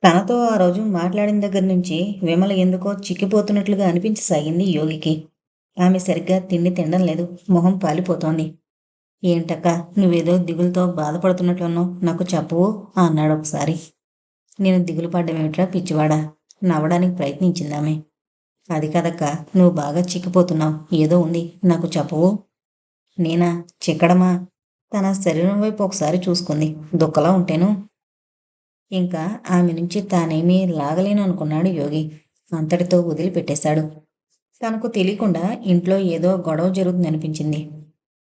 తనతో ఆ రోజు మాట్లాడిన దగ్గర నుంచి విమల ఎందుకో చిక్కిపోతున్నట్లుగా అనిపించసాగింది యోగికి. ఆమె సరిగ్గా తిండి తినడం లేదు. మొహం పాలిపోతోంది. ఏంటక్క, నువ్వేదో దిగులుతో బాధపడుతున్నట్లున్నావు, నాకు చెప్పవు అన్నాడు ఒకసారి. నేను దిగులు పడ్డమేమిట్రా పిచ్చివాడా? నవ్వడానికి ప్రయత్నించిందామె. అది కదక్క, నువ్వు బాగా చిక్కిపోతున్నావు, ఏదో ఉంది, నాకు చెప్పవు. నేనా? చిక్కడమా? తన శరీరం వైపు ఒకసారి చూసుకుంది. దుఃఖలా ఉంటేను. ఇంకా ఆమె నుంచి తానేమీ లాగలేను అనుకున్నాడు యోగి. అంతటితో వదిలిపెట్టేశాడు. తనకు తెలియకుండా ఇంట్లో ఏదో గొడవ జరుగుతుందనిపించింది.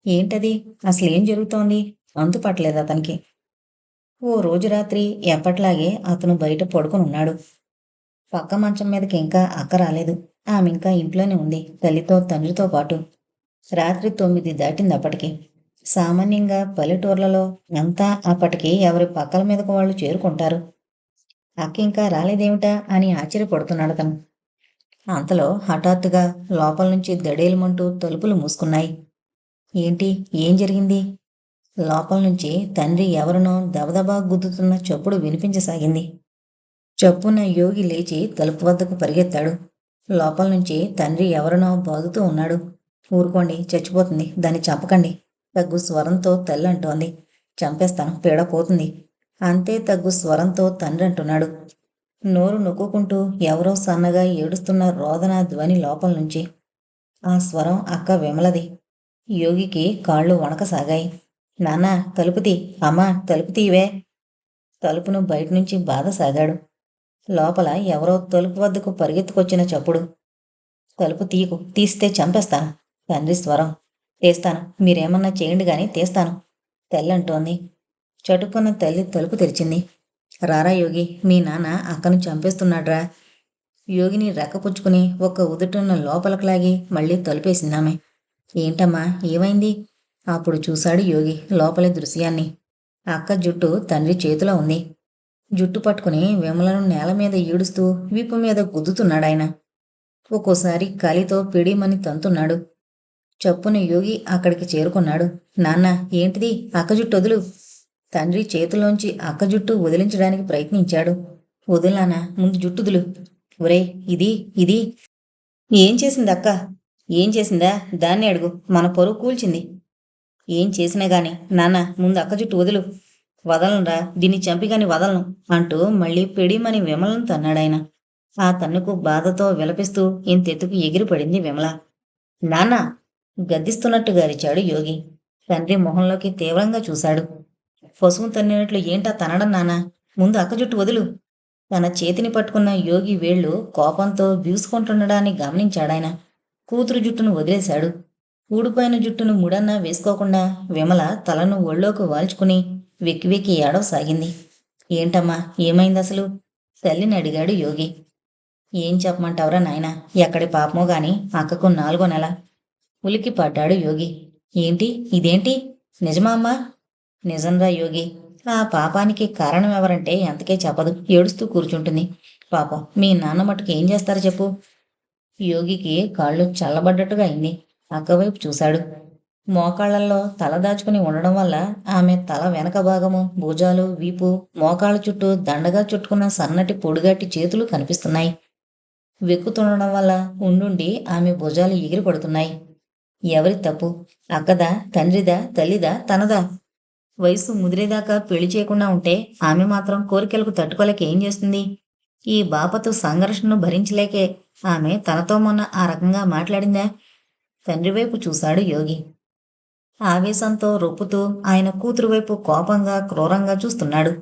ఏంటది? అసలేం జరుగుతోంది? అంతు పట్టలేదు అతనికి. ఓ రోజు రాత్రి ఎప్పట్లాగే అతను బయట పడుకునున్నాడు. పక్క మంచం మీదకి ఇంకా అక్క రాలేదు. ఆమె ఇంకా ఇంట్లోనే ఉంది, తల్లితో తండ్రితో పాటు. రాత్రి 9 దాటింది అప్పటికి. సామాన్యంగా పల్లెటూర్లలో అంతా అప్పటికి ఎవరి పక్కల మీదకు వాళ్ళు చేరుకుంటారు. అక్క ఇంకా రాలేదేమిటా అని ఆశ్చర్యపడుతున్నాడతను. అంతలో హఠాత్తుగా లోపల నుంచి దడేలుమంటూ తలుపులు మూసుకున్నాయి. ఏంటి? ఏం జరిగింది? లోపల నుంచి తండ్రి ఎవరినో దబదబా గుద్దుతున్న చప్పుడు వినిపించసాగింది. చప్పున యోగి లేచి తలుపు వద్దకు పరిగెత్తాడు. లోపల నుంచి తండ్రి ఎవరినో బాదుతూ ఉన్నాడు. ఊరుకోండి, చచ్చిపోతుంది, దాన్ని చంపకండి, తగ్గు స్వరంతో తల్లి అంటోంది. చంపేస్తాను, పీడ పోతుంది. అంతే తగ్గు స్వరంతో తండ్రి అంటున్నాడు. నోరు నొక్కుకుంటూ ఎవరో సన్నగా ఏడుస్తున్న రోదన ధ్వని లోపల నుంచి. ఆ స్వరం అక్క విమలది. యోగికి కాళ్ళు వణకసాగాయి. నాన్న, తలుపు తీ! అమ్మా, తలుపు తీవే! తలుపును బయటనుంచి బాధసాగాడు. లోపల ఎవరో తలుపు వద్దకు పరిగెత్తుకొచ్చిన చప్పుడు. తలుపు తీయకు, తీస్తే చంపేస్తాను. తండ్రి స్వరం. తీస్తాను, మీరేమన్నా చేయండి గాని తీస్తాను, తల్లి అంటోంది. చటుక్కున తల్లి తలుపు తెరిచింది. రారా యోగి, మీ నాన్న అక్కను చంపేస్తున్నాడ్రా. యోగిని రెక్కపుచ్చుకుని ఒక్క ఉదుటున్న లోపలికి లాగి మళ్ళీ తలుపేసిందామె. ఏంటమ్మా, ఏమైంది? అప్పుడు చూశాడు యోగి లోపలి దృశ్యాన్ని. అక్క జుట్టు తండ్రి చేతిలో ఉంది. జుట్టు పట్టుకుని విమలను నేల మీద ఈడుస్తూ వీపు మీద గుద్దుతున్నాడాయన. ఒక్కోసారి కాలితో పిడీమని తంతున్నాడు. చప్పున యోగి అక్కడికి చేరుకున్నాడు. నాన్న, ఏంటిది? అక్క జుట్టు వదులు! తండ్రి చేతిలోంచి అక్క జుట్టు వదిలించడానికి ప్రయత్నించాడు. వదులానా, ముందు జుట్టుదులు. ఒరేయ్, ఇది ఇది ఏం చేసింది అక్క? ఏం చేసిందా? దాన్ని అడుగు. మన పరువు కూల్చింది. ఏం చేసినా గాని నాన్న, ముందు అక్క జుట్టు వదులు. వదలనురా, దీన్ని చంపిగాని వదలను అంటూ మళ్ళీ పెడిమని విమలను తన్నాడాయన. ఆ తన్నుకు బాధతో విలపిస్తూ ఇంతెత్తుకు ఎగిరిపడింది విమల. నాన్న! గద్దిస్తున్నట్టుగా అరిచాడు యోగి. తండ్రి మొహంలోకి తీవ్రంగా చూశాడు. పశువు తన్నినట్లు ఏంటా తనడం నాన్న? ముందు అక్క జుట్టు వదులు! తన చేతిని పట్టుకున్న యోగి వేళ్లు కోపంతో బీసుకుంటుండడాన్ని గమనించాడాయన. కూతురు జుట్టును వదిలేశాడు. ఊడిపోయిన జుట్టును ముడన్నా వేసుకోకుండా విమల తలను ఒళ్ళోకి వాల్చుకుని వెక్కి వెక్కి ఏడవసాగింది. ఏంటమ్మా, ఏమైందసలు? తల్లిని అడిగాడు యోగి. ఏం చెప్పమంటావురా నాయనా, ఎక్కడి పాపమో గాని అక్కకు 4వ నెల. ఉలికి పడ్డాడు యోగి. ఏంటి? ఇదేంటి? నిజమా అమ్మా? నిజంరా యోగి. ఆ పాపానికి కారణం ఎవరంటే ఎంతకే చెప్పదు, ఏడుస్తూ కూర్చుంటుంది. పాపం మీ నాన్న మటుకు ఏం చేస్తారు చెప్పు? యోగికి కాళ్ళు చల్లబడ్డట్టుగా అయింది. అక్కవైపు చూశాడు. మోకాళ్లలో తల దాచుకుని ఉండడం వల్ల ఆమె తల వెనక భాగము, భుజాలు, వీపు, మోకాళ్ళ చుట్టూ దండగా చుట్టుకున్న సన్నటి పొడుగాటి చేతులు కనిపిస్తున్నాయి. వెక్కుతుండడం వల్ల ఉండుండి ఆమె భుజాలు ఎగిరి పడుతున్నాయి. ఎవరి తప్పు? అక్కదా, తండ్రిదా, తల్లిదా, తనదా? వయసు ముదిరేదాకా పెళ్లి చేయకుండా ఉంటే ఆమె మాత్రం కోరికలకు తట్టుకోలేక ఏం చేస్తుంది? ఈ బాపతు సంఘర్షణను భరించలేకే ఆమె తనతో మొన్న ఆ రకంగా మాట్లాడిందా? తండ్రి వైపు చూశాడు యోగి. ఆవేశంతో రొప్పుతూ ఆయన కూతురు వైపు కోపంగా, క్రూరంగా చూస్తున్నాడు.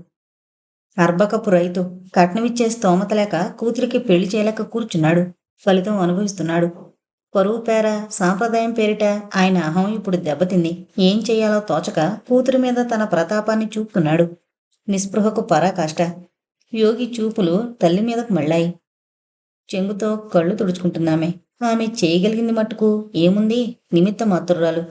అర్బకపు రైతు, కట్నమిచ్చే స్తోమత లేక కూతురికి పెళ్లి చేయలేక కూర్చున్నాడు. ఫలితం అనుభవిస్తున్నాడు. పరువు పేర, సాంప్రదాయం పేరిట ఆయన అహం ఇప్పుడు దెబ్బతింది. ఏం చెయ్యాలో తోచక కూతురి మీద తన ప్రతాపాన్ని చూపుతున్నాడు. నిస్పృహకు పరాకాష్ట. యోగి చూపులు తల్లి మీదకు మళ్ళాయి. చెంగుతో కళ్ళు తుడుచుకుంటున్నామే. ఆమె చేయగలిగింది మట్టుకు ఏముంది? నిమిత్త మాత్రురాలు.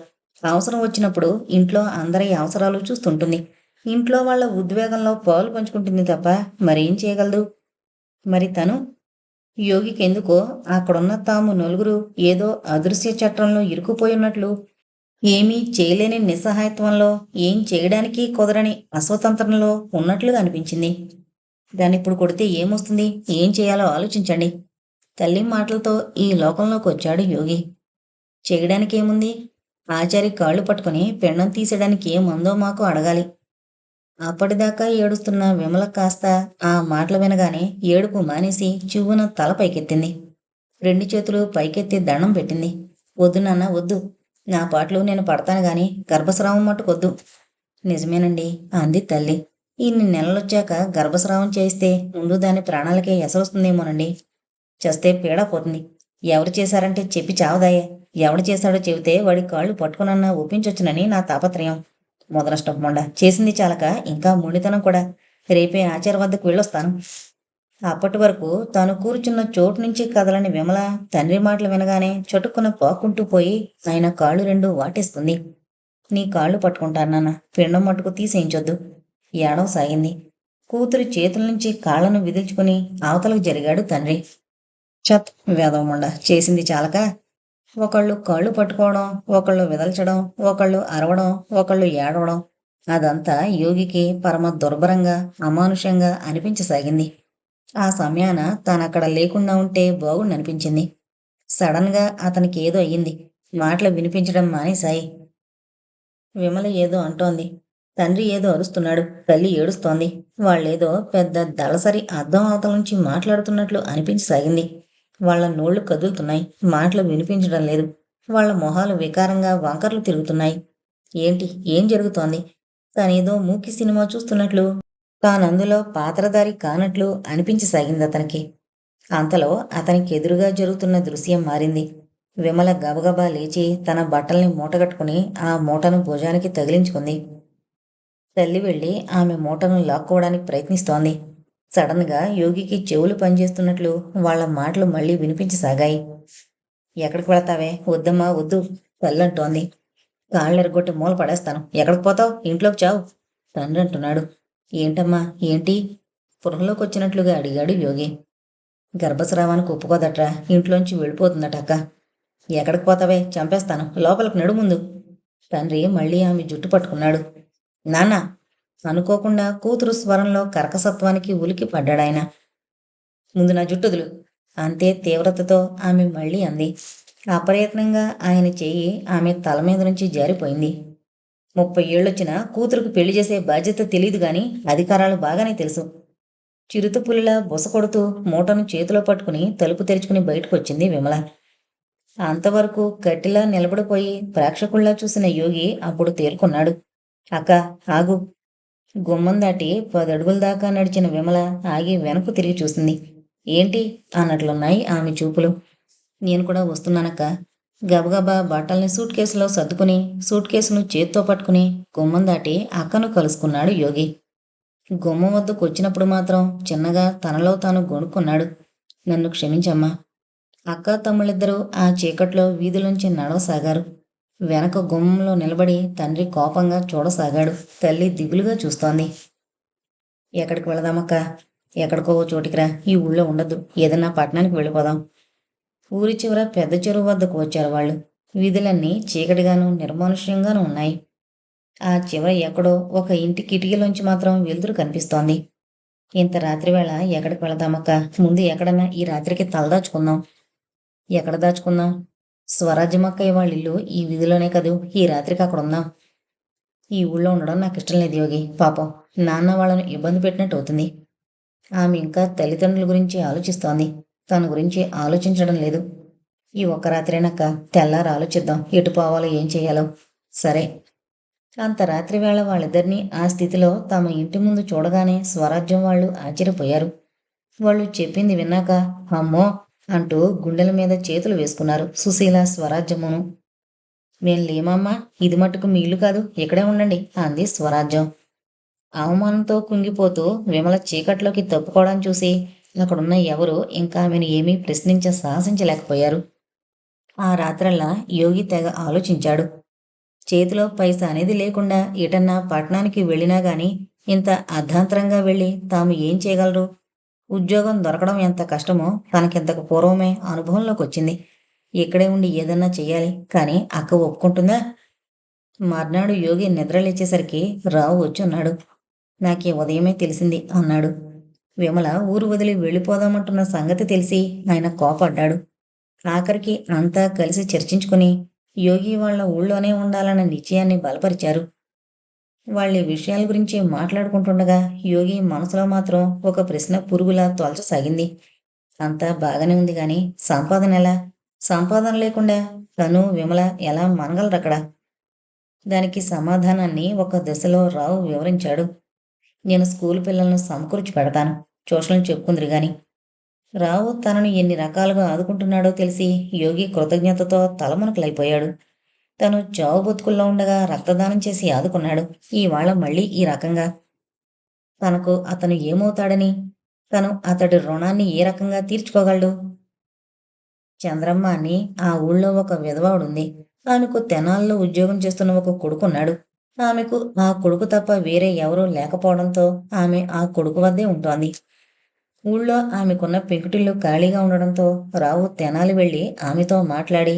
అవసరం వచ్చినప్పుడు ఇంట్లో అందరి అవసరాలు చూస్తుంటుంది. ఇంట్లో వాళ్ళ ఉద్వేగంలో పాలు పంచుకుంటుంది తప్ప మరేం చేయగలదు? మరి తను? యోగికెందుకో అక్కడున్న తాము నలుగురు ఏదో అదృశ్య చట్రంలో ఇరుక్కుపోయున్నట్లు, ఏమీ చేయలేని నిస్సహాయత్వంలో, ఏం చేయడానికి కుదరని అస్వతంత్రంలో ఉన్నట్లుగా అనిపించింది. దాన్ని ఇప్పుడు కొడితే ఏమొస్తుంది? ఏం చేయాలో ఆలోచించండి. తల్లి మాటలతో ఈ లోకంలోకి వచ్చాడు యోగి. చేయడానికేముంది? ఆచారి కాళ్ళు పట్టుకుని పిండం తీసేయడానికి ఏముందో మాకు అడగాలి. అప్పటిదాకా ఏడుస్తున్న విమల కాస్త ఆ మాటలు వినగానే ఏడుపు మానేసి చివ్వున తల పైకెత్తింది. రెండు చేతులు పైకెత్తి దండం పెట్టింది. వద్దు నాన్న, వద్దు. నా పాటలు నేను పడతాను గాని గర్భస్రావం మట్టుకొద్దు. నిజమేనండి, అంది తల్లి. ఇన్ని నెలలొచ్చాక గర్భస్రావం చేయిస్తే ముందు దాని ప్రాణాలకే ఎసరొస్తుందేమోనండి. చస్తే పీడ పోతుంది. ఎవరు చేశారంటే చెప్పి చావదాయే. ఎవడు చేశాడో చెబితే వాడి కాళ్ళు పట్టుకునన్నా ఒప్పించొచ్చునని నా తాపత్రయం. మొదనష్టం మొండ చేసింది చాలక ఇంకా మొండితనం కూడా. రేపే ఆచార్య వద్దకు వెళ్ళొస్తాను. అప్పటి వరకు తాను కూర్చున్న చోటు నుంచి కదలని విమల తండ్రి మాటలు వినగానే చటుక్కున పాక్కుంటూ పోయి ఆయన కాళ్ళు రెండు వాటేస్తుంది. నీ కాళ్ళు పట్టుకుంటాను నాన్న, పిండం మట్టుకు తీసేయించొద్దు. ఏడవ సాగింది. కూతురి చేతుల నుంచి కాళ్లను విదిల్చుకుని అవతలకు జరిగాడు తండ్రి. చత్ వేదవమండ చేసింది చాలక ఒకళ్ళు కాళ్ళు పట్టుకోవడం, ఒకళ్ళు విదల్చడం, ఒకళ్ళు అరవడం, ఒకళ్ళు ఏడవడం, అదంతా యోగికి పరమ దుర్భరంగా అమానుషంగా అనిపించసాగింది. ఆ సమయాన తానక్కడ లేకుండా ఉంటే బాగుండనిపించింది. సడన్ గా అతనికి ఏదో అయ్యింది. మాటలు వినిపించడం మానేశాయి. విమల ఏదో అంటోంది. తండ్రి ఏదో అరుస్తున్నాడు. తల్లి ఏడుస్తోంది. వాళ్ళేదో పెద్ద దళసరి అద్దం అవతల నుంచి మాట్లాడుతున్నట్లు అనిపించసాగింది. వాళ్ళ నోళ్లు కదులుతున్నాయి. మాటలు వినిపించడం లేదు. వాళ్ళ మొహాలు వికారంగా వంకర్లు తిరుగుతున్నాయి. ఏంటి, ఏం జరుగుతోంది? తానేదో మూకీ సినిమా చూస్తున్నట్లు, తానందులో పాత్రధారి కానట్లు అనిపించసాగింది అతనికి. అంతలో అతనికి ఎదురుగా జరుగుతున్న దృశ్యం మారింది. విమల గబగబా లేచి తన బట్టల్ని మూటగట్టుకుని ఆ మూటను భుజానికి తగిలించుకుంది. తల్లి వెళ్ళి ఆమె మూటను లాక్కోవడానికి ప్రయత్నిస్తోంది. సడన్ గా యోగికి చెవులు పనిచేస్తున్నట్లు వాళ్ళ మాటలు మళ్ళీ వినిపించసాగాయి. ఎక్కడికి వెళతావే? వద్దమ్మా, వద్దు, తల్లంటోంది. కాళ్ళెరగొట్టి మూల పడేస్తాను. ఎక్కడికి పోతావు? ఇంట్లోకి చావు, తండ్రి అంటున్నాడు. ఏంటమ్మా, ఏంటి? పురంలోకి వచ్చినట్లుగా అడిగాడు యోగి. గర్భస్రావానికి ఒప్పుకోదట్రా, ఇంట్లోంచి వెళ్ళిపోతుందట అక్క. ఎక్కడికి పోతావే? చంపేస్తాను, లోపలికి నడు ముందు. తండ్రి మళ్ళీ ఆమె జుట్టు పట్టుకున్నాడు. నాన్న, అనుకోకుండా కూతురు స్వరంలో కర్కసత్వానికి ఉలికి పడ్డాడాయన. ముందు నా జుట్టుదులు, అంతే తీవ్రతతో ఆమె మళ్ళీ అంది. అప్రయత్నంగా ఆయన చెయ్యి ఆమె తల మీద నుంచి జారిపోయింది. 30 ఏళ్ళొచ్చినా కూతురుకు పెళ్లి చేసే బాధ్యత తెలీదు గాని అధికారాలు బాగానే తెలుసు. చిరుతపులిలా బుస కొడుతూ మూటను చేతిలో పట్టుకుని తలుపు తెరుచుకుని బయటకొచ్చింది విమల. అంతవరకు గట్టిలా నిలబడిపోయి ప్రేక్షకుల్లా చూసిన యోగి అప్పుడు తేరుకున్నాడు. అక్క, ఆగు. గుమ్మం దాటి 10 అడుగుల దాకా నడిచిన విమల ఆగి వెనక్కు తిరిగి చూసింది. ఏంటి అన్నట్లున్నాయి ఆమె చూపులు. నేను కూడా వస్తున్నానక్క. గబగబా బట్టల్ని సూట్ కేసులో సర్దుకుని సూట్ కేసును చేత్తో పట్టుకుని గుమ్మం దాటి అక్కను కలుసుకున్నాడు యోగి. గుమ్మం వద్దకు వచ్చినప్పుడు మాత్రం చిన్నగా తనలో తాను గొణుక్కున్నాడు. నన్ను క్షమించమ్మా. అక్క తమ్ముళ్ళిద్దరూ ఆ చీకట్లో వీధిలోంచి నడవసాగారు. వెనక గుమ్మంలో నిలబడి తండ్రి కోపంగా చూడసాగాడు. తల్లి దిగులుగా చూస్తోంది. ఎక్కడికి వెళదామక్క? ఎక్కడికో చోటికిరా, ఈ ఊళ్ళో ఉండద్దు. ఏదన్నా పట్టణానికి వెళ్ళిపోదాం. ఊరి చివర పెద్ద చెరువు వద్దకు వచ్చారు వాళ్ళు. వీధులన్నీ చీకటిగాను నిర్మానుష్యంగానూ ఉన్నాయి. ఆ చివర ఎక్కడో ఒక ఇంటి కిటికీలోంచి మాత్రం వెలుతురు కనిపిస్తోంది. ఇంత రాత్రివేళ ఎక్కడికి వెళదామక్క? ముందు ఎక్కడన్నా ఈ రాత్రికి తలదాచుకుందాం. ఎక్కడ దాచుకుందాం? స్వరాజ్యమక్కయ్య వాళ్ళిల్లు ఈ వీధిలోనే కదూ. ఈ రాత్రికి అక్కడ ఉందాం. ఈ ఊళ్ళో ఉండడం నాకు ఇష్టం లేదు యోగి. పాపం నాన్న వాళ్ళను ఇబ్బంది పెట్టినట్టు అవుతుంది. ఆమె ఇంకా తల్లిదండ్రుల గురించి ఆలోచిస్తోంది. తన గురించి ఆలోచించడం లేదు. ఈ ఒక్క రాత్రేనక్క, తెల్లారి ఆలోచిద్దాం ఎటు పోవాలో ఏం చెయ్యాలో. సరే. అంత రాత్రి వేళ వాళ్ళిద్దరినీ ఆ స్థితిలో తమ ఇంటి ముందు చూడగానే స్వరాజ్యం వాళ్ళు ఆశ్చర్యపోయారు. వాళ్ళు చెప్పింది విన్నాక అమ్మో అంటూ గుండెల మీద చేతులు వేసుకున్నారు సుశీల, స్వరాజ్యమును. మేం లేమమ్మా, ఇది మట్టుకు మీ ఇల్లు కాదు, ఇక్కడే ఉండండి అంది స్వరాజ్యం. అవమానంతో కుంగిపోతూ విమల చీకట్లోకి తప్పుకోవడం చూసి అక్కడున్న ఎవరూ ఇంకా ఆమెను ఏమీ సాహసించలేకపోయారు. ఆ రాత్రల్లా యోగి తెగ ఆలోచించాడు. చేతిలో పైసా అనేది లేకుండా ఎటన్నా పట్టణానికి వెళ్ళినా గాని ఇంత అర్ధాంతరంగా వెళ్ళి తాము ఏం చేయగలరు? ఉద్యోగం దొరకడం ఎంత కష్టమో తనకింతకు పూర్వమే అనుభవంలోకి వచ్చింది. ఇక్కడే ఉండి ఏదన్నా చెయ్యాలి, కానీ అక్క ఒప్పుకుంటుందా? మర్నాడు యోగి నిద్రలేచేసరికి రావు వచ్చి ఉన్నాడు. నాకీ ఉదయమే తెలిసింది అన్నాడు. విమల ఊరు వదిలి వెళ్ళిపోదామంటున్న సంగతి తెలిసి ఆయన కోపడ్డాడు. ఆఖరికి అంతా కలిసి చర్చించుకుని యోగి వాళ్ళ ఊళ్ళోనే ఉండాలన్న నిశ్చయాన్ని బలపరిచారు. వాళ్ళ విషయాల గురించి మాట్లాడుకుంటుండగా యోగి మనసులో మాత్రం ఒక ప్రశ్న పురుగులా తొలచసాగింది. అంతా బాగానే ఉంది గాని సంపాదన ఎలా? సంపాదన లేకుండా తను విమల ఎలా మనగలరక్కడ? దానికి సమాధానాన్ని ఒక దశలో రావు వివరించాడు. నేను స్కూల్ పిల్లలను సమకూర్చి పెడతాను. ట్యూషన్లు చెప్పుకుందిరి గాని. రావు తనను ఎన్ని రకాలుగా ఆదుకుంటున్నాడో తెలిసి యోగి కృతజ్ఞతతో తలమునకలైపోయాడు. తను చావు బతుకుల్లో ఉండగా రక్తదానం చేసి ఆదుకున్నాడు. ఇవాళ మళ్ళీ ఈ రకంగా. తనకు అతను ఏమవుతాడని, తను అతడి రుణాన్ని ఏ రకంగా తీర్చుకోగలడు? చంద్రమ్మ అని ఆ ఊళ్ళో ఒక విధవాడుంది. ఆమెకు తెనాల్లో ఉద్యోగం చేస్తున్న ఒక కొడుకున్నాడు. ఆమెకు ఆ కొడుకు తప్ప వేరే ఎవరూ లేకపోవడంతో ఆమె ఆ కొడుకు వద్దే ఉంటోంది. ఊళ్ళో ఆమెకున్న పెంకుటిల్లు ఖాళీగా ఉండడంతో రావు తెనాలి వెళ్ళి ఆమెతో మాట్లాడి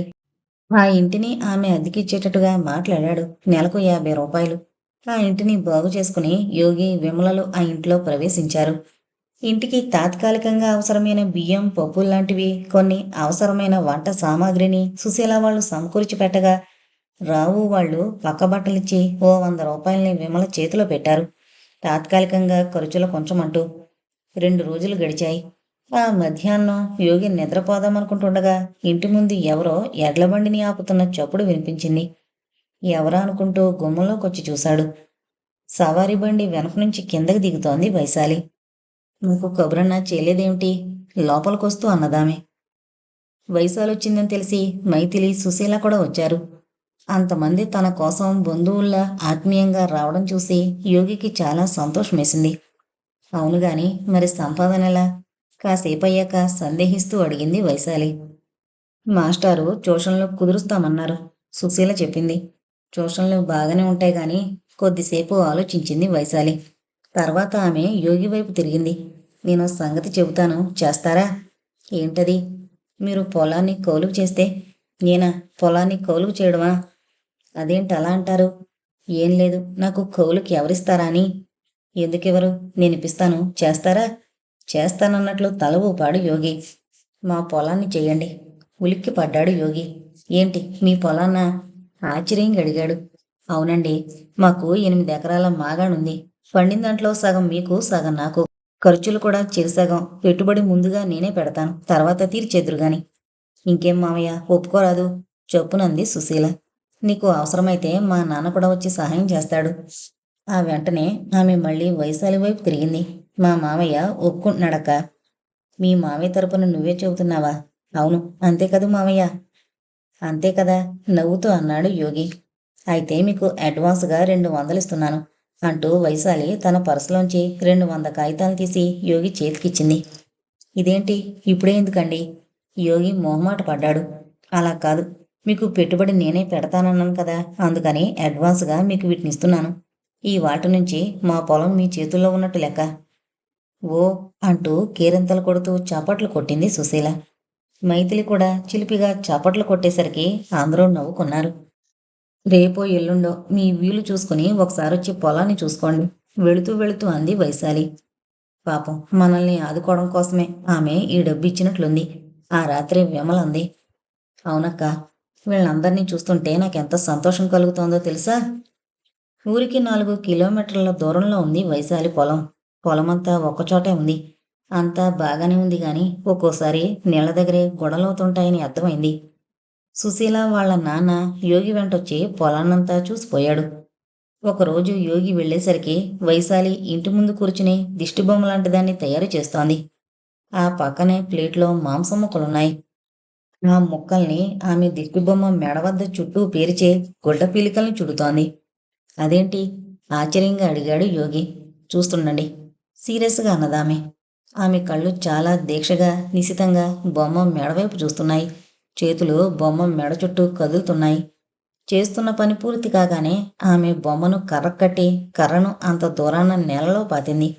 ఆ ఇంటిని ఆమె అద్దెకిచ్చేటట్టుగా మాట్లాడాడు. నెలకు 50 రూపాయలు. ఆ ఇంటిని బాగు చేసుకుని యోగి, విమలలు ఆ ఇంట్లో ప్రవేశించారు. ఇంటికి తాత్కాలికంగా అవసరమైన బియ్యం, పప్పుల్లాంటివి, కొన్ని అవసరమైన వంట సామాగ్రిని సుశీల వాళ్ళు సమకూర్చి పెట్టగా రావు వాళ్ళు పక్కబట్టలిచ్చి ఓ 100 రూపాయల్ని విమల చేతిలో పెట్టారు. తాత్కాలికంగా ఖర్చుల కొంచెమంటూ. 2 రోజులు గడిచాయి. ఆ మధ్యాహ్నం యోగి నిద్రపోదామనుకుంటుండగా ఇంటి ముందు ఎవరో ఎడ్లబండిని ఆపుతున్న చప్పుడు వినిపించింది. ఎవరా అనుకుంటూ గుమ్మంలోకొచ్చి చూశాడు. సవారీ బండి వెనక నుంచి కిందకి దిగుతోంది వైశాలి. నీకు కబురన్నా చేయలేదేమిటి? లోపలికొస్తూ అన్నదామె. వైశాలొచ్చిందని తెలిసి మైథిలి, సుశీల కూడా వచ్చారు. అంతమంది తన కోసం బంధువుల్లా ఆత్మీయంగా రావడం చూసి యోగికి చాలా సంతోషమేసింది. అవునుగాని మరి సంపాదనెలా? కాసేపయ్యాక సందేహిస్తూ అడిగింది వైశాలి. మాస్టారు ట్యూషన్లు కుదురుస్తామన్నారు, సుశీల చెప్పింది. ట్యూషన్లు బాగానే ఉంటాయి గాని కొద్దిసేపు ఆలోచించింది వైశాలి. తర్వాత ఆమె యోగి వైపు తిరిగింది. నేను సంగతి చెబుతాను, చేస్తారా? ఏంటది? మీరు పొలాన్ని కౌలుకు చేస్తే. నేనా? పొలాన్ని కౌలుకు చేయడమా? అదేంటి అలా అంటారు? ఏం లేదు, నాకు కౌలుకి ఎవరిస్తారా అని. ఎందుకెవరు? నేనిపిస్తాను, చేస్తారా? చేస్తానన్నట్లు తల ఊపాడు యోగి. మా పొలాన్ని చెయ్యండి. ఉలిక్కి పడ్డాడు యోగి. ఏంటి మీ పొలాన్నా? ఆశ్చర్యంగా అడిగాడు. అవునండి, మాకు 8 ఎకరాల మాగాణుంది. పండిన దాంట్లో సగం మీకు, సగం నాకు. ఖర్చులు కూడా చిరుసగం. పెట్టుబడి ముందుగా నేనే పెడతాను, తర్వాత తీర్చేద్దురుగాని. ఇంకేం మామయ్య, ఒప్పుకోరాదు? చొప్పునంది సుశీల. నీకు అవసరమైతే మా నాన్న కూడా వచ్చి సహాయం చేస్తాడు. ఆ వెంటనే ఆమె మళ్ళీ వైశాలి వైపు తిరిగింది. మా మామయ్య ఒప్పుకుంటున్నాడక్క. మీ మామయ్య తరపున నువ్వే చెబుతున్నావా? అవును, అంతే కదూ మామయ్య. అంతే కదా, నవ్వుతూ అన్నాడు యోగి. అయితే మీకు అడ్వాన్స్గా 200 ఇస్తున్నాను అంటూ వైశాలి తన పర్సులోంచి 200 కాగితాలు తీసి యోగి చేతికిచ్చింది. ఇదేంటి ఇప్పుడే ఎందుకండి? యోగి మొహమాట పడ్డాడు. అలా కాదు, మీకు పెట్టుబడి నేనే పెడతానన్నాను కదా, అందుకని అడ్వాన్స్గా మీకు వీటినిస్తున్నాను. ఈ వాటి నుంచి మా పొలం మీ చేతుల్లో ఉన్నట్టు లెక్క. ఓ అంటూ కేరింతలు కొడుతూ చప్పట్లు కొట్టింది సుశీల. మైథిలి కూడా చిలిపిగా చప్పట్లు కొట్టేసరికి అందరూ నవ్వుకున్నారు. రేపో ఎల్లుండో మీ వీలు చూసుకుని ఒకసారొచ్చి పొలాన్ని చూసుకోండి, వెళుతూ వెళుతూ అంది వైశాలి. పాపం మనల్ని ఆదుకోవడం కోసమే ఆమె ఈ డబ్బు ఇచ్చినట్లుంది. ఆ రాత్రి విమలంది. అవునక్క, వీళ్ళందరినీ చూస్తుంటే నాకెంత సంతోషం కలుగుతోందో తెలుసా? ఊరికి 4 కిలోమీటర్ల దూరంలో ఉంది వైశాలి పొలం. పొలమంతా ఒక్కచోటే ఉంది. అంతా బాగానే ఉంది గాని ఒక్కోసారి నీళ్ల దగ్గరే గొడవలవుతుంటాయని అర్థమైంది. సుశీల వాళ్ళ నాన్న యోగి వెంటొచ్చి పొలాన్నంతా చూసిపోయాడు. ఒకరోజు యోగి వెళ్ళేసరికి వైశాలి ఇంటి ముందు కూర్చుని దిష్టిబొమ్మ లాంటి దాన్ని తయారు చేస్తోంది. ఆ పక్కనే ప్లేట్లో మాంసం ముక్కలున్నాయి. ఆ ముక్కల్ని ఆమె దిష్టిబొమ్మ మెడవద్ద చుట్టూ పేరిచే గుడ్డ పీలికల్ని చుడుతోంది. అదేంటి? ఆశ్చర్యంగా అడిగాడు యోగి. చూస్తుండండి, సీరియస్గా అన్నదామె. ఆమె కళ్ళు చాలా దీక్షగా, నిశితంగా బొమ్మ మెడవైపు చూస్తున్నాయి. చేతులు బొమ్మ మెడ చుట్టూ కదులుతున్నాయి. చేస్తున్న పని పూర్తి కాగానే ఆమె బొమ్మను కర్రకట్టి కర్రను అంత దూరాన నేలలో పాతింది.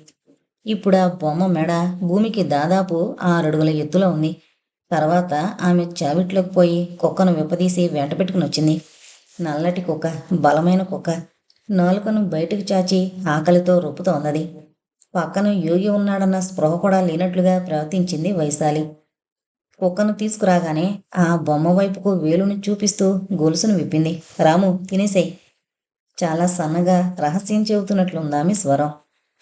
ఇప్పుడు ఆ బొమ్మ మెడ భూమికి దాదాపు 6 అడుగుల ఎత్తులో ఉంది. తర్వాత ఆమె చావిట్లోకి పోయి కుక్కను విప్పదీసి వెంట పెట్టుకుని వచ్చింది. నల్లటి కుక్క, బలమైన కుక్క. నాలుకను బయటికి చాచి ఆకలితో రొప్పుతోందది. పక్కన యోగి ఉన్నాడన్న స్పృహ కూడా లేనట్లుగా ప్రవర్తించింది వైశాలి. కుక్కను తీసుకురాగానే ఆ బొమ్మ వైపుకు వేలుని చూపిస్తూ గొలుసును విప్పింది. రాము, తినేసేయ్. చాలా సన్నగా రహస్యం చెబుతున్నట్లుందామె స్వరం.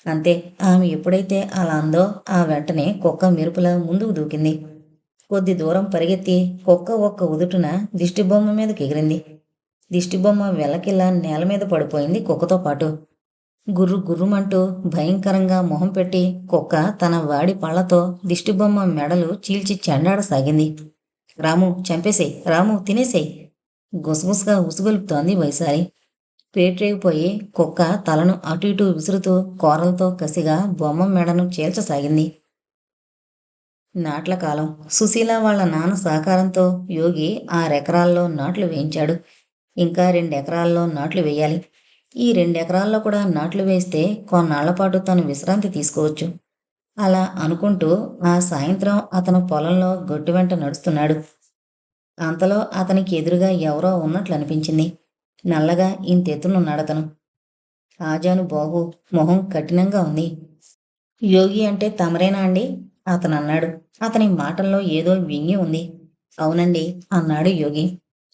అంతే, ఆమె ఎప్పుడైతే అలా అందో ఆ వెంటనే కుక్క మెరుపులా ముందుకు దూకింది. కొద్ది దూరం పరిగెత్తి కుక్క ఒక్క ఉదుటున దిష్టిబొమ్మ మీదకి ఎగిరింది. దిష్టిబొమ్మ వెలకిలా నేల మీద పడిపోయింది కుక్కతో పాటు. గుర్రు గుర్రుమంటూ భయంకరంగా మొహం పెట్టి కుక్క తన వాడి పళ్లతో దిష్టిబొమ్మ మెడలు చీల్చి చెండాడసాగింది. రాము, చంపేసేయ్. రాము, తినేసేయ్. గుసగుసగా ఉసుగొలుపుతోంది వైశాలి. పేట్రేగిపోయి కుక్క తలను అటు ఇటు విసురుతూ కోరలతో కసిగా బొమ్మ మెడను చీల్చసాగింది. నాట్ల కాలం. సుశీల వాళ్ళ నాన్న సహకారంతో యోగి 6 ఎకరాల్లో నాట్లు వేయించాడు. ఇంకా 2 ఎకరాల్లో నాట్లు వేయాలి. ఈ 2 ఎకరాల్లో కూడా నాట్లు వేస్తే కొన్నాళ్లపాటు తను విశ్రాంతి తీసుకోవచ్చు. అలా అనుకుంటూ ఆ సాయంత్రం అతను పొలంలో గొడ్డు వెంట నడుస్తున్నాడు. అంతలో అతనికి ఎదురుగా ఎవరో ఉన్నట్లు అనిపించింది. నల్లగా ఇంతెత్తునున్నాడతను. ఆజాను బాహు, మొహం కఠినంగా ఉంది. యోగి అంటే తమరేనా అండి? అతను అన్నాడు. అతని మాటల్లో ఏదో వ్యంగ్యం ఉంది. అవునండి, అన్నాడు యోగి.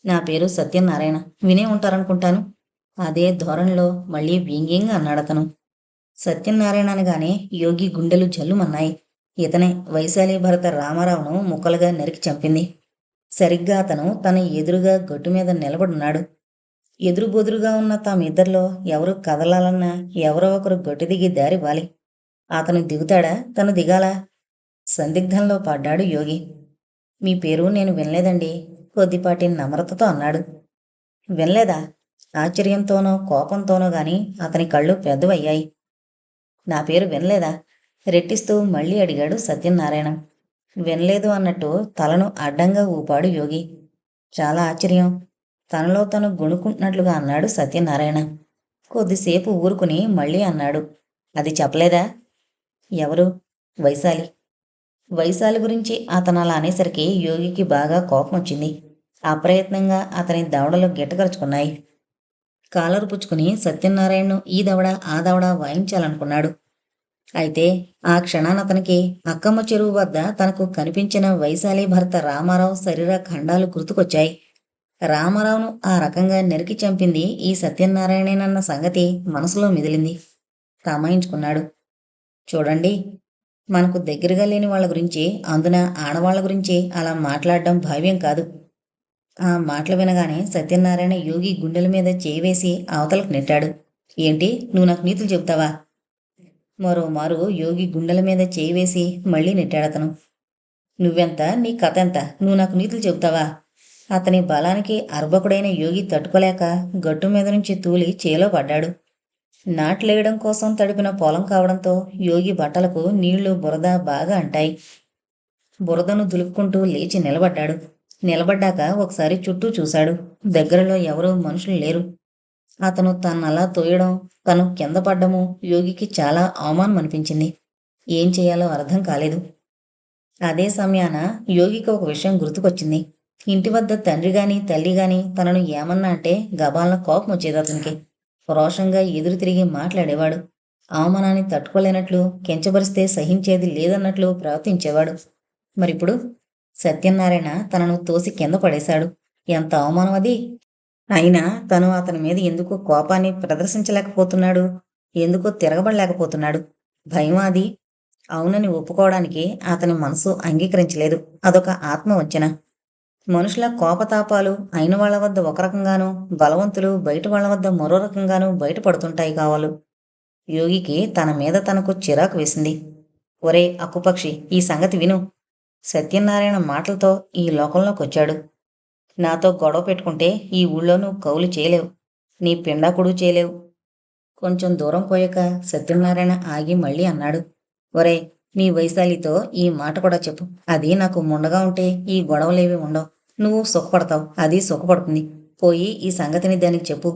నా పేరు సత్యనారాయణ. వినే ఉంటారనుకుంటాను. అదే ధోరణిలో మళ్ళీ వ్యంగ్యంగా అన్నాడతను. సత్యనారాయణ అనగానే యోగి గుండెలు జల్లుమన్నాయి. ఇతనే వైశాలి భరత రామారావును ముక్కలుగా నరికి చంపింది. సరిగ్గా అతను తన ఎదురుగా గట్టు మీద నిలబడున్నాడు. ఎదురుబొదురుగా ఉన్న తామిద్దరిలో ఎవరు కదలాలన్నా ఎవరో ఒకరు గట్టు దిగి దారి వాలి. అతను దిగుతాడా, తను దిగాలా? సందిగ్ధంలో పడ్డాడు యోగి. మీ పేరు నేను వినలేదండి, కొద్దిపాటి నమ్రతతో అన్నాడు. వినలేదా? ఆశ్చర్యంతోనో కోపంతోనో గాని అతని కళ్ళు పెద్దవయ్యాయి. నా పేరు వినలేదా? రెట్టిస్తూ మళ్ళీ అడిగాడు సత్యనారాయణ. వినలేదు అన్నట్టు తలను అడ్డంగా ఊపాడు యోగి. చాలా ఆశ్చర్యం, తనలో తను గొణుకుంటున్నట్లుగా అన్నాడు సత్యనారాయణ. కొద్దిసేపు ఊరుకుని మళ్ళీ అన్నాడు. అది చెప్పలేదా? ఎవరు? వైశాలి. వైశాలి గురించి అతను అలా అనేసరికి యోగికి బాగా కోపం వచ్చింది. అప్రయత్నంగా అతని దవడలు గిట్టకరుచుకున్నాయి. కాలరు పుచ్చుకుని సత్యనారాయణను ఈ దవడ ఆ దవడ వాయించాలనుకున్నాడు. అయితే ఆ క్షణాన అతనికి అక్కమ్మ చెరువు వద్ద తనకు కనిపించిన వైశాలి భర్త రామారావు శరీర ఖండాలు గుర్తుకొచ్చాయి. రామారావును ఆ రకంగా నరికి చంపింది ఈ సత్యనారాయణేనన్న సంగతి మనసులో మిదిలింది. తమాయించుకున్నాడు. చూడండి, మనకు దగ్గరగా లేని వాళ్ళ గురించి, అందున ఆడవాళ్ల గురించి అలా మాట్లాడడం భావ్యం కాదు. ఆ మాటలు వినగానే సత్యనారాయణ యోగి గుండెల మీద చేయివేసి అవతలకు నెట్టాడు. ఏంటి, నువ్వు నాకు నీతులు చెబుతావా? మరోమారు యోగి గుండెల మీద చేయివేసి మళ్ళీ నెట్టాడతను. నువ్వెంత, నీ కథ ఎంత, నువ్వు నాకు నీతులు చెబుతావా? అతని బలానికి అర్భకుడైన యోగి తట్టుకోలేక గట్టు మీద నుంచి తూలి చేలో పడ్డాడు. నాట్లేయడం కోసం తడిపిన పొలం కావడంతో యోగి బట్టలకు నీళ్లు బురద బాగా అంటాయి. బురదను దులుపుకుంటూ లేచి నిలబడ్డాడు. నిలబడ్డాక ఒకసారి చుట్టూ చూశాడు. దగ్గరలో ఎవరూ మనుషులు లేరు. అతను తన్నలా తోయడం, తను కింద పడ్డము యోగికి చాలా అవమానం అనిపించింది. ఏం చేయాలో అర్థం కాలేదు. అదే సమయాన యోగికి ఒక విషయం గుర్తుకొచ్చింది. ఇంటి వద్ద తండ్రి గాని తల్లి గాని తనను ఏమన్నా అంటే గబాలన కోపం వచ్చేది అతనికి. రోషంగా ఎదురు తిరిగి మాట్లాడేవాడు. అవమానాన్ని తట్టుకోలేనట్లు, కించబరిస్తే సహించేది లేదన్నట్లు ప్రవర్తించేవాడు. మరిప్పుడు సత్యనారాయణ తనను తోసి కింద పడేశాడు. ఎంత అవమానం అది! అయినా తను అతని మీద ఎందుకు కోపాన్ని ప్రదర్శించలేకపోతున్నాడు? ఎందుకో తిరగబడలేకపోతున్నాడు? భయం అది. అవునని ఒప్పుకోవడానికి అతని మనసు అంగీకరించలేదు. అదొక ఆత్మవంచన. మనుషుల కోపతాపాలు అయిన వాళ్ల వద్ద ఒక రకంగానూ, బలవంతులు బయట వాళ్ల వద్ద మరో రకంగానూ బయటపడుతుంటాయి కావాలు. యోగికి తన మీద తనకు చిరాకు వేసింది. ఒరే అక్కుపక్షి, ఈ సంగతి విను. సత్యనారాయణ మాటలతో ఈ లోకంలోకొచ్చాడు. నాతో గొడవ పెట్టుకుంటే ఈ ఊళ్ళో నువ్వు కౌలు చేయలేవు. నీ పిండాకుడు చేయలేవు. కొంచెం దూరం పోయాక సత్యనారాయణ ఆగి మళ్ళీ అన్నాడు. ఒరే, నీ వైశాలితో ఈ మాట కూడా చెప్పు. అది నాకు ముండగా ఉంటే ఈ గొడవలేవి ఉండవు. నువ్వు సుఖపడతావు, అది సుఖపడుతుంది. పోయి ఈ సంగతిని దానికి చెప్పు.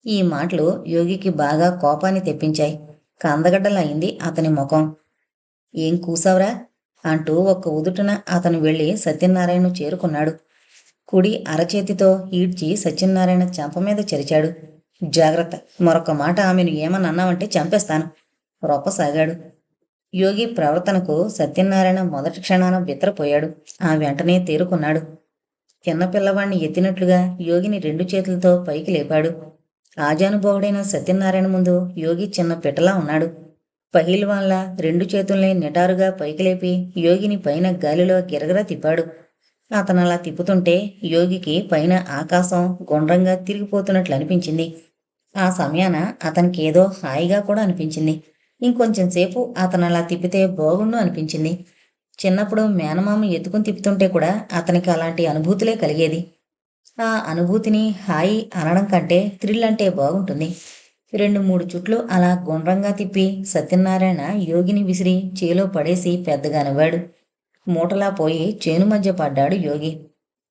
ఈ మాటలు యోగికి బాగా కోపాన్ని తెప్పించాయి. కందగడ్డలయింది అతని ముఖం. ఏం కూసావురా అంటూ ఒక్క ఉదుటున అతను వెళ్ళి సత్యనారాయణను చేరుకున్నాడు. కుడి అరచేతితో ఈడ్చి సత్యనారాయణ చెంప మీద చెరిచాడు. జాగ్రత్త, మరొక మాట ఆమెను ఏమని అన్నావంటే చంపేస్తాను. రొప్పసాగాడు. యోగి ప్రవర్తనకు సత్యనారాయణ మొదటి క్షణాన బిత్తరపోయాడు. ఆ వెంటనే తేరుకున్నాడు. చిన్న పిల్లవాణ్ణి ఎత్తినట్లుగా యోగిని 2 చేతులతో పైకి లేపాడు. ఆజానుభావుడైన సత్యనారాయణ ముందు యోగి చిన్న పిట్టలా ఉన్నాడు. పహీల్వాన్లా 2 చేతుల్ని నిటారుగా పైకి లేపి యోగిని పైన గాలిలో గిరగిరా తిప్పాడు. అతనలా తిప్పుతుంటే యోగికి పైన ఆకాశం గుండ్రంగా తిరిగిపోతున్నట్లు అనిపించింది. ఆ సమయాన అతనికేదో హాయిగా కూడా అనిపించింది. ఇంకొంచెం సేపు అతనలా తిప్పితే బాగుండు అనిపించింది. చిన్నప్పుడు మేనమామ ఎత్తుకుని తిప్పుతుంటే కూడా అతనికి అలాంటి అనుభూతులే కలిగేది. ఆ అనుభూతిని హాయి అనడం కంటే థ్రిల్ అంటే బాగుంటుంది. 2-3 చుట్లు అలా గుండ్రంగా తిప్పి సత్యనారాయణ యోగిని విసిరి చేలో పడేసి పెద్దగా నవ్వాడు. మూటలా పోయి చేను మధ్య పడ్డాడు యోగి.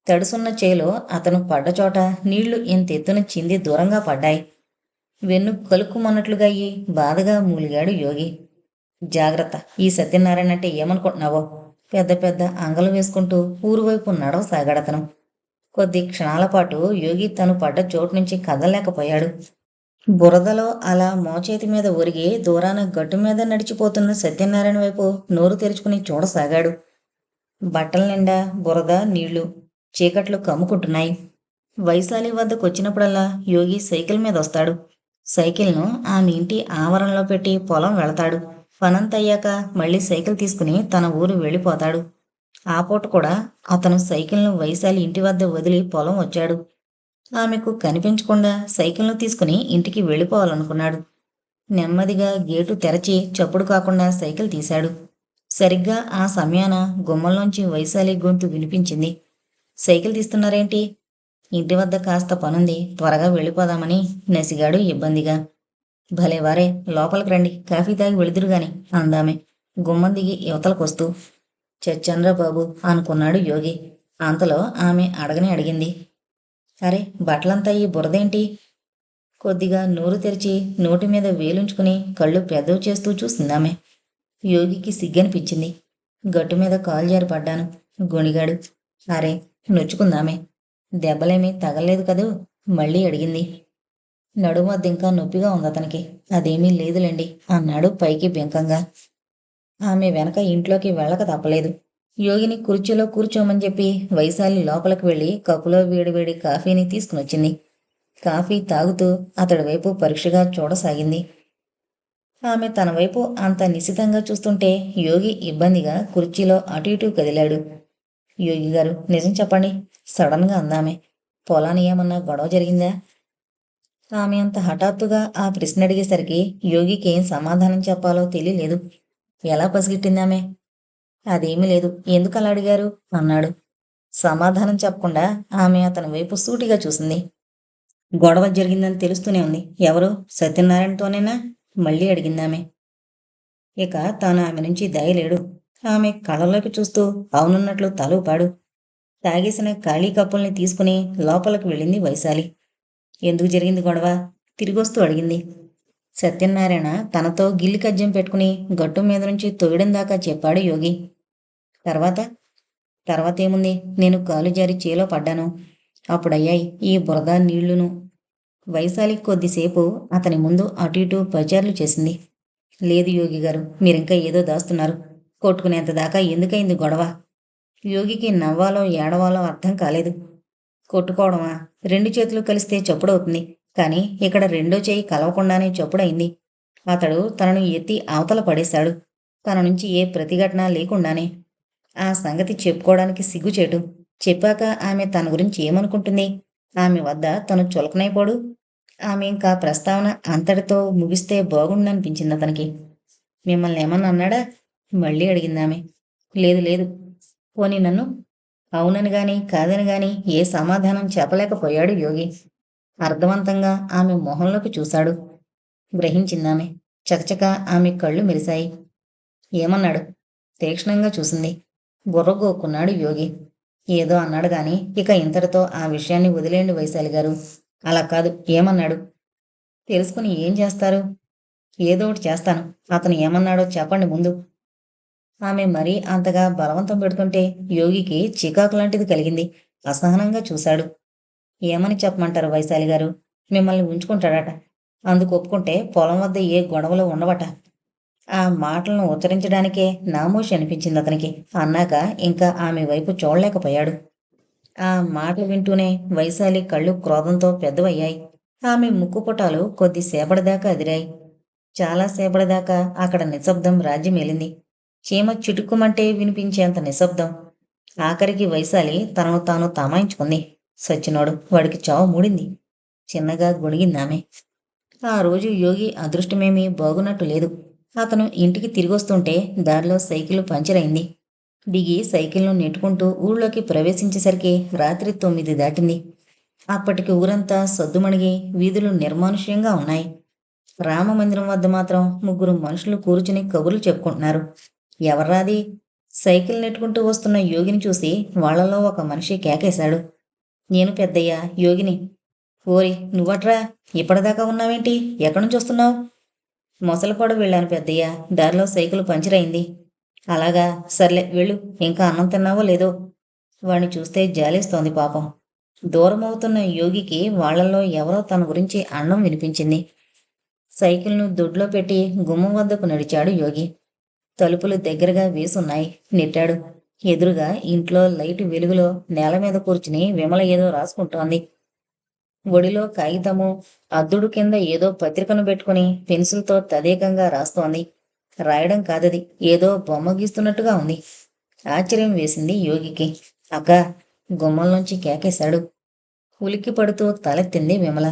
తడుసున్న చేలో అతను పడ్డచోట నీళ్లు ఇంతెత్తున చింది దూరంగా పడ్డాయి. వెన్ను కలుక్కుమన్నట్లుగా అయ్యి బాధగా మూలిగాడు యోగి. జాగ్రత్త, ఈ సత్యనారాయణ అంటే ఏమనుకుంటున్నావో? పెద్ద పెద్ద అంగలు వేసుకుంటూ ఊరువైపు నడవసాగాడతను. కొద్ది క్షణాల పాటు యోగి తను పడ్డ చోటు నుంచి కదలలేకపోయాడు. బురదలో అలా మోచేతి మీద ఒరిగి దూరాన గట్టు మీద నడిచిపోతున్న సత్యనారాయణ వైపు నోరు తెరుచుకుని చూడసాగాడు. బట్టల నిండా బురద, నీళ్లు. చీకట్లు కమ్ముకుంటున్నాయి. వైశాలి వద్దకొచ్చినప్పుడల్లా యోగి సైకిల్ మీద వస్తాడు. సైకిల్ను ఆమె ఇంటి ఆవరణలో పెట్టి పొలం వెళతాడు. పనంతయ్యాక మళ్ళీ సైకిల్ తీసుకుని తన ఊరు వెళ్ళిపోతాడు. ఆ పూట కూడా అతను సైకిల్ను వైశాలి ఇంటి వద్ద వదిలి పొలం వచ్చాడు. ఆమెకు కనిపించకుండా సైకిల్ను తీసుకుని ఇంటికి వెళ్ళిపోవాలనుకున్నాడు. నెమ్మదిగా గేటు తెరచి చప్పుడు కాకుండా సైకిల్ తీశాడు. సరిగ్గా ఆ సమయాన గుమ్మంలోంచి వైశాలి గొంతు వినిపించింది. సైకిల్ తీస్తున్నారేంటి? ఇంటి వద్ద కాస్త పనుంది, త్వరగా వెళ్ళిపోదామని నసిగాడు ఇబ్బందిగా. భలేవారే, లోపలికి రండి, కాఫీ తాగి వెళుదురుగాని అందామె గుమ్మం దిగి యువతలకొస్తూ. చచ్చంద్ర బాబు అనుకున్నాడు యోగి. అంతలో ఆమె అడగనే అడిగింది. అరే, బట్టలంతా ఈ బురదేంటి? కొద్దిగా నోరు తెరిచి నోటి మీద వేలుంచుకుని కళ్ళు పెద్దవి చేస్తూ చూసిందామె. యోగికి సిగ్గనిపించింది. గట్టు మీద కాలు జారి పడ్డాను గొణిగాడు. అరే, నొచ్చుకుందామె. దెబ్బలేమీ తగల్లేదు కదూ? మళ్ళీ అడిగింది. నడుమద్దింకా నొప్పిగా ఉందతనికి. అదేమీ లేదులేండి అన్నాడు పైకి బెంకంగా. ఆమె వెనక ఇంట్లోకి వెళ్ళక తప్పలేదు. యోగిని కుర్చీలో కూర్చోమని చెప్పి వైశాలి లోపలికి వెళ్ళి కప్పులో వేడివేడి కాఫీని తీసుకునొచ్చింది. కాఫీ తాగుతూ అతడి వైపు పరీక్షగా చూడసాగింది. ఆమె తన వైపు అంత నిశితంగా చూస్తుంటే యోగి ఇబ్బందిగా కుర్చీలో అటు ఇటూ కదిలాడు. యోగి గారు, నిజం చెప్పండి సడన్గా అందామె. పొలాన్ని ఏమన్నా గొడవ జరిగిందా? ఆమె అంత హఠాత్తుగా ఆ ప్రశ్న అడిగేసరికి యోగికి ఏం సమాధానం చెప్పాలో తెలియలేదు. ఎలా పసిగట్టిందామె? అదేమీ లేదు, ఎందుకలా అడిగారు అన్నాడు. సమాధానం చెప్పకుండా ఆమె అతని వైపు సూటిగా చూసింది. గొడవ జరిగిందని తెలుస్తూనే ఉంది. ఎవరు? సత్యనారాయణతోనేనా? మళ్ళీ అడిగిందామె. ఇక తాను ఆమె నుంచి దయలేడు. ఆమె కళ్ళలోకి చూస్తూ అవునున్నట్లు తల ఊపాడు. తాగేసిన ఖాళీ కప్పుల్ని తీసుకుని లోపలికి వెళ్ళింది వైశాలి. ఎందుకు జరిగింది గొడవ? తిరిగొస్తూ అడిగింది. సత్యనారాయణ తనతో గిల్లి కజ్జం పెట్టుకుని గట్టు మీద నుంచి తొయ్యడం దాకా చెప్పాడు యోగి. తర్వాత తర్వాతేముంది? నేను కాలు జారి చేలో పడ్డాను. అప్పుడయ్యాయి ఈ బురద నీళ్లును. వైశాలి కొద్దిసేపు అతని ముందు అటు ఇటూ పచార్లు చేసింది. లేదు యోగి గారు, మీరింకా ఏదో దాస్తున్నారు. కొట్టుకునేంత దాకా ఎందుకైంది గొడవ? యోగికి నవ్వాలో ఏడవాలో అర్థం కాలేదు. కొట్టుకోవడమా? 2 చేతులు కలిస్తే చప్పుడవుతుంది. కానీ ఇక్కడ రెండో చేయి కలవకుండానే చప్పుడైంది. అతడు తనను ఎత్తి అవతల పడేశాడు. తన నుంచి ఏ ప్రతిఘటన లేకుండానే. ఆ సంగతి చెప్పుకోవడానికి సిగ్గుచేటు. చెప్పాక ఆమె తన గురించి ఏమనుకుంటుంది? ఆమె వద్ద తను చులకనైపోడు. ఆమె ఇంకా ప్రస్తావన అంతటితో ముగిస్తే బాగుండనిపించింది అతనికి. మిమ్మల్ని ఏమన్నా అన్నాడా? మళ్ళీ అడిగిందామె. లేదు లేదు. పోనీ నన్ను? అవునని గాని కాదని గాని ఏ సమాధానం చెప్పలేకపోయాడు యోగి. అర్థవంతంగా ఆమె మొహంలోకి చూశాడు. గ్రహించిందామె. చకచక ఆమె కళ్ళు మెరిశాయి. ఏమన్నాడు? తీక్షణంగా చూసింది. బుర్రగోక్కున్నాడు యోగి. ఏదో అన్నాడు గాని ఇక ఇంతటితో ఆ విషయాన్ని వదిలేండి వైశాలి గారు. అలా కాదు, ఏమన్నాడు? తెలుసుకుని ఏం చేస్తారు? ఏదో ఒకటి చేస్తాను. అతను ఏమన్నాడో చెప్పండి ముందు. ఆమె మరీ అంతగా బలవంతం పెడుతుంటే యోగికి చికాకు లాంటిది కలిగింది. అసహనంగా చూశాడు. ఏమని చెప్పమంటారు వైశాలి గారు? మిమ్మల్ని ఉంచుకుంటాడట. అందుకు ఒప్పుకుంటే పొలం వద్ద ఏ గొడవలు ఉండవట. ఆ మాటలను ఉచ్చరించడానికే నామోషి అనిపించింది అతనికి. అన్నాక ఇంకా ఆమె వైపు చూడలేకపోయాడు. ఆ మాటలు వింటూనే వైశాలి కళ్ళు క్రోధంతో పెద్దవయ్యాయి. ఆమె ముక్కుపుటాలు కొద్దిసేపటిదాకా అదిరాయి. చాలాసేపటిదాకా అక్కడ నిశ్శబ్దం రాజ్యమేలింది. చీమ చిటుక్కుమంటే వినిపించేంత నిశ్శబ్దం. ఆఖరికి వైశాలి తనను తాను తమాయించుకుంది. సచ్చినోడు, వాడికి చావు మూడింది. చిన్నగా గొణిగిందామె. ఆ రోజు యోగి అదృష్టమేమీ బాగున్నట్టు లేదు. అతను ఇంటికి తిరిగొస్తుంటే దారిలో సైకిలు పంచరైంది. దిగి సైకిల్ను నెట్టుకుంటూ ఊళ్ళోకి ప్రవేశించేసరికి రాత్రి 9 దాటింది. అప్పటికి ఊరంతా సద్దుమణిగి వీధులు నిర్మానుష్యంగా ఉన్నాయి. రామమందిరం వద్ద మాత్రం 3 మనుషులు కూర్చుని కబుర్లు చెప్పుకుంటున్నారు. ఎవర్రాది? సైకిల్ నెట్టుకుంటూ వస్తున్న యోగిని చూసి వాళ్లలో ఒక మనిషి కేకేశాడు. నేను పెద్దయ్య, యోగిని. ఓరి నువ్వట్రా? ఇప్పటిదాకా ఉన్నావేంటి? ఎక్కడ్నుంచి వస్తున్నావు? మొసలపాడు వెళ్ళాను పెద్దయ్య. దారిలో సైకిల్ పంచరైంది. అలాగా, సర్లే వెళ్ళు. ఇంకా అన్నం తిన్నావో లేదో? వాణ్ణి చూస్తే జాలేస్తోంది పాపం. దూరమవుతున్న యోగికి వాళ్లలో ఎవరో తన గురించి అన్నం వినిపించింది. సైకిల్ను దొడ్లో పెట్టి గుమ్మం వద్దకు నడిచాడు యోగి. తలుపులు దగ్గరగా వేసున్నాయి. నెట్టాడు. ఎదురుగా ఇంట్లో లైటు వెలుగులో నేలమీద కూర్చుని విమల ఏదో రాసుకుంటోంది. ఒడిలో కాగితము, అద్దుడు కింద ఏదో పత్రికను పెట్టుకుని పెన్సిల్తో తదేకంగా రాస్తోంది. రాయడం కాదది, ఏదో బొమ్మ గీస్తున్నట్టుగా ఉంది. ఆశ్చర్యం వేసింది యోగికి. అక్క! గుమ్మంలోంచి కేకేశాడు. ఉలిక్కి పడుతూ తలెత్తింది విమల.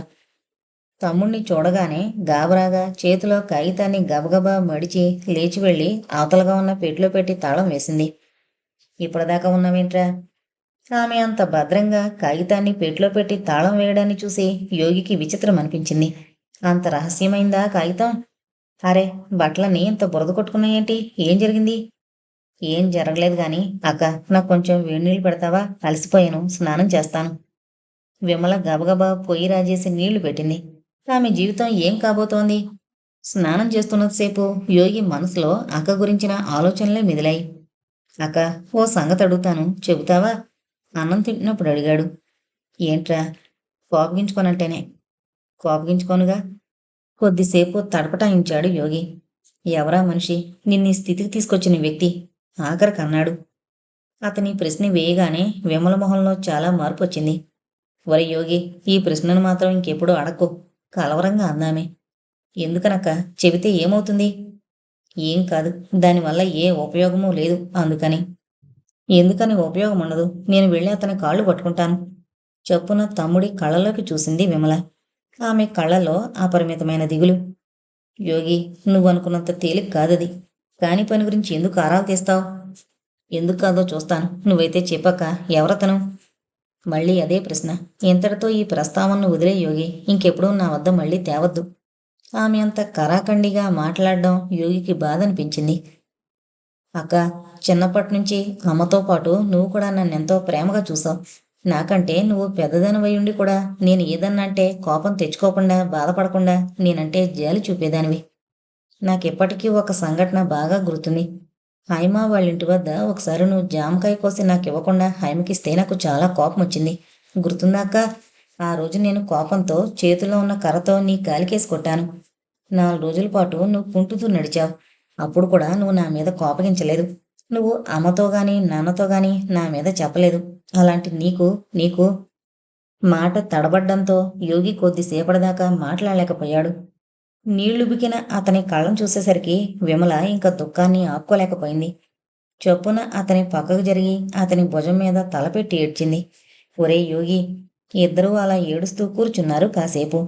తమ్ముణ్ణి చూడగానే గాబరాగా చేతిలో కాగితాన్ని గబగబా మడిచి లేచి వెళ్ళి అవతలగా ఉన్న పెట్టెలో పెట్టి తాళం వేసింది. ఇప్పటిదాకా ఉన్నావేంట్రా? ఆమె అంత భద్రంగా కాగితాన్ని పెట్టెలో పెట్టి తాళం వేయడాన్ని చూసి యోగికి విచిత్రం అనిపించింది. అంత రహస్యమైందా కాగితం? అరే, బట్టలన్నీ ఇంత బురద కొట్టుకున్నాయేంటి? ఏం జరిగింది? ఏం జరగలేదు గాని, అక్క, నాకు కొంచెం వేడినీళ్ళు పెడతావా? అలసిపోయాను, స్నానం చేస్తాను. విమల గబగబా పొయ్యి రాజేసి నీళ్లు పెట్టింది. ఆమె జీవితం ఏం కాబోతోంది? స్నానం చేస్తున్నంతసేపు యోగి మనసులో అక్క గురించిన ఆలోచనలే మెదిలాయి. అక్క, ఓ సంగతి అడుగుతాను, చెబుతావా? అన్నం తింటున్నప్పుడు అడిగాడు. ఏంట్రా? కోపగించుకోనంటేనే. కోపగించుకోనుగా. కొద్దిసేపు తడపటాయించాడు యోగి. ఎవరా మనిషి? నిన్నీ స్థితికి తీసుకొచ్చిన వ్యక్తి? ఆఖరికన్నాడు. అతని ప్రశ్న వేయగానే విమల మొహంలో చాలా మార్పు వచ్చింది. ఒరే యోగి, ఈ ప్రశ్నను మాత్రం ఇంకెప్పుడూ అడక్కు, కలవరంగా అందామె. ఎందుకనక్క? చెబితే ఏమవుతుంది? ఏం కాదు, దానివల్ల ఏ ఉపయోగమూ లేదు, అందుకని. ఎందుకని ఉపయోగం ఉండదు? నేను వెళ్ళి అతని కాళ్ళు పట్టుకుంటాను. చప్పున తమ్ముడి కళ్ళలోకి చూసింది విమల. ఆమె కళ్ళలో అపరిమితమైన దిగులు. యోగి, నువ్వనుకున్నంత తేలిక కాదది. కాని పని గురించి ఎందుకు ఆరాలు తీస్తావు? ఎందుకు కాదో చూస్తాను. నువ్వైతే చెప్పక్క, ఎవరతను? మళ్ళీ అదే ప్రశ్న. ఇంతటితో ఈ ప్రస్తావనను వదిలే యోగి, ఇంకెప్పుడూ నా వద్ద మళ్ళీ తేవద్దు. ఆమె అంత కరాఖండిగా మాట్లాడడం యోగికి బాధ అనిపించింది. అక్క, చిన్నప్పటినుంచి అమ్మతో పాటు నువ్వు కూడా నన్నెంతో ప్రేమగా చూసావు. నాకంటే నువ్వు పెద్దదానివయ్యుండి కూడా నేను ఏదన్నంటే కోపం తెచ్చుకోకుండా, బాధపడకుండా నేనంటే జాలి చూపేదానివి. నాకెప్పటికీ ఒక సంఘటన బాగా గుర్తుంది. హైమ వాళ్ళింటి వద్ద ఒకసారి నువ్వు జామకాయ కోసి నాకివ్వకుండా హైమకిస్తే నాకు చాలా కోపం వచ్చింది. గుర్తుందా అక్క? ఆ రోజు నేను కోపంతో చేతిలో ఉన్న కర్రతో నీ కాలికేసి కొట్టాను. 4 రోజుల పాటు నువ్వు కుంటుతూ నడిచావు. అప్పుడు కూడా నువ్వు నా మీద కోపగించలేదు. నువ్వు అమ్మతో గాని నాన్నతో గాని నా మీద చెప్పలేదు. అలాంటి నీకు మాట తడబడ్డంతో యోగి కొద్దిసేపటిదాకా మాట్లాడలేకపోయాడు. నీళ్లుబికిన అతని కళ్ళం చూసేసరికి విమల ఇంక దుఃఖాన్ని ఆపుకోలేకపోయింది. చొప్పున అతని పక్కకు జరిగి అతని భుజం మీద తలపెట్టి ఏడ్చింది. ఒరే యోగి! ఇద్దరూ అలా ఏడుస్తూ కూర్చున్నారు కాసేపు.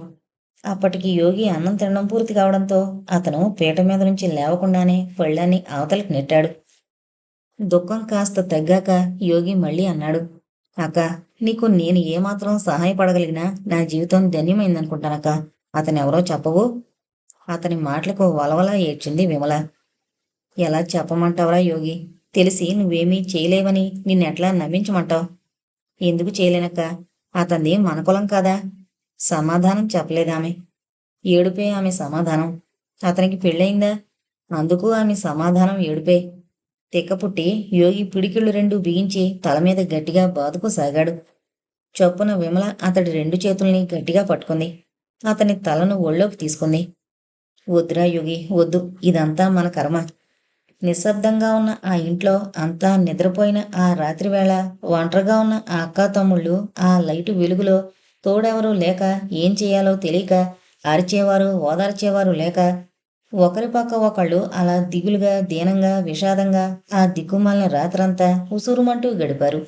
అప్పటికి యోగి అన్నం తినడం పూర్తి కావడంతో అతను పీట మీద నుంచి లేవకుండానే పళ్ళాన్ని అవతలికి నెట్టాడు. దుఃఖం కాస్త తగ్గాక యోగి మళ్ళీ అన్నాడు. అక్క, నీకు నేను ఏమాత్రం సహాయపడగలిగినా నా జీవితం ధన్యమైందనుకుంటానక్క. అతనెవరో చెప్పవు? అతని మాటలకు వలవలా ఏడ్చింది విమల. ఎలా చెప్పమంటావురా యోగి? తెలిసి నువ్వేమీ చేయలేవని నిన్నెట్లా నమ్మించమంటావు? ఎందుకు చేయలేనక్క? అతనిది మన కులం కాదా? సమాధానం చెప్పలేదామె. ఏడుపే ఆమె సమాధానం. అతనికి పెళ్ళయిందా? అందుకు ఆమె సమాధానం ఏడుపే. తిక్కపుట్టి యోగి పిడికిళ్ళు 2 బిగించి తలమీద గట్టిగా బాదుకోసాగాడు. చొప్పున విమల అతడి 2 చేతుల్ని గట్టిగా పట్టుకుంది. అతని తలను ఒళ్ళోకి తీసుకుంది. వద్దురా యోగి, వద్దు. ఇదంతా మన కర్మ. నిశ్శబ్దంగా ఉన్న ఆ ఇంట్లో అంతా నిద్రపోయిన ఆ రాత్రివేళ ఒంటరిగా ఉన్న ఆ అక్కా తమ్ముళ్ళు ఆ లైటు వెలుగులో తోడెవరూ లేక ఏం చేయాలో తెలియక అరిచేవారు, ఓదార్చేవారు లేక ఒకరి పక్క ఒకళ్ళు అలా దిగులుగా, దీనంగా, విషాదంగా ఆ దిక్కుమాలిన రాత్రంతా ఉసూరుమంటూ గడిపారు.